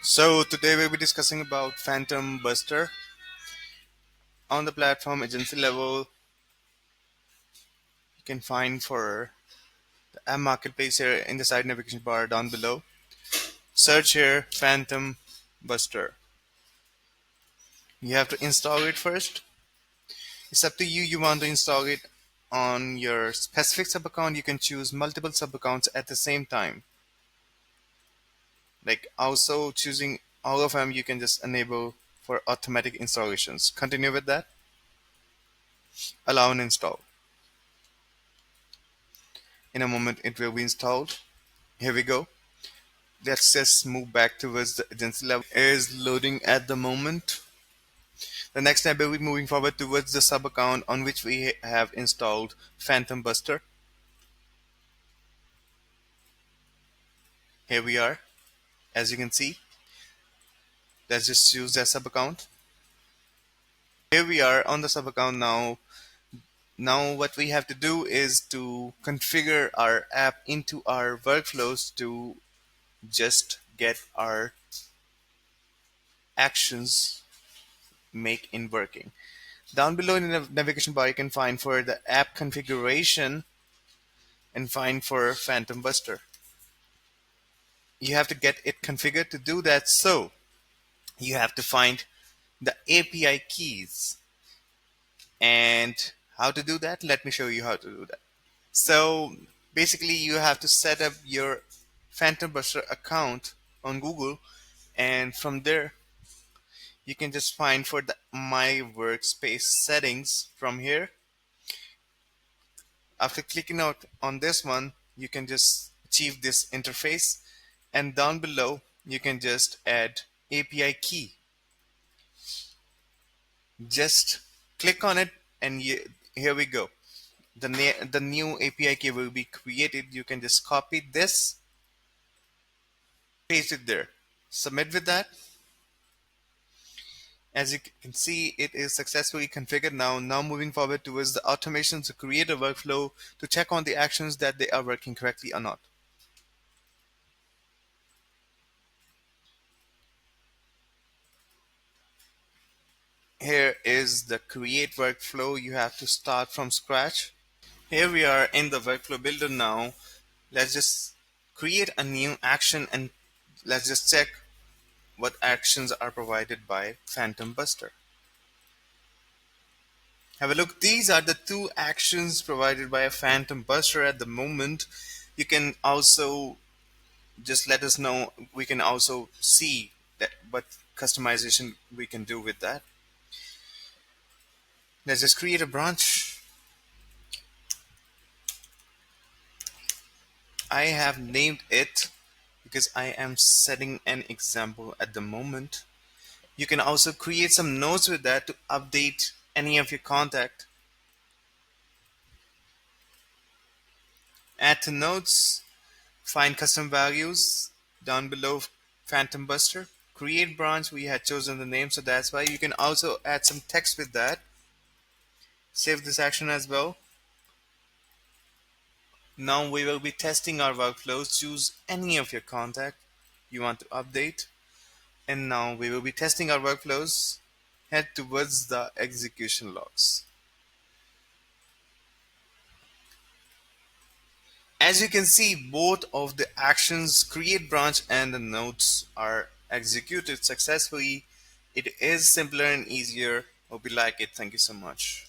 So today we'll be discussing about Phantom Buster on the platform agency level. You can find for the app marketplace here in the side navigation bar down below. Search here Phantom Buster. You have to install it first. It's up to you. You want to install it on your specific sub account. You can choose multiple sub accounts at the same time. Like also choosing all of them, you can just enable for automatic installations. Continue with that. Allow and install. In a moment, it will be installed. Here we go. Let's just move back towards the agency level. Is loading at the moment. The next step will be moving forward towards the sub account on which we have installed Phantom Buster. Here we are. As you can see, let's just choose that sub account. Here we are on the sub account now. Now what we have to do is to configure our app into our workflows to just get our actions make in working. Down below in the navigation bar, you can find for the app configuration and find for Phantom Buster. You have to get it configured to do that. So you have to find the API keys. And how to do that? Let me show you how to do that. So basically, you have to set up your Phantom Buster account on Google, and from there, you can just find for the My Workspace settings from here. After clicking out on this one, you can just achieve this interface, and down below you can just add API key. Just click on it and here we go. The new API key will be created. You can just copy this, paste it there, submit with that. As you can see, it is successfully configured now. Now moving forward towards the automation to create a workflow to check on the actions that they are working correctly or not. Here is the create workflow. You have to start from scratch. Here we are in the workflow builder now. Let's just create a new action and let's just check what actions are provided by Phantom Buster. Have a look. These are the two actions provided by a Phantom Buster at the moment. You can also just let us know. We can also see that what customization we can do with that. Let's just create a branch. I have named it because I am setting an example at the moment. You can also create some notes with that to update any of your contact. Add to notes, find custom values down below Phantom Buster. Create branch, we had chosen the name, so that's why. You can also add some text with that. Save this action as well. Now we will be testing our workflows. Choose any of your contact you want to update. And now we will be testing our workflows. Head towards the execution logs. As you can see, both of the actions, create branch and the notes, are executed successfully. It is simpler and easier. Hope you like it. Thank you so much.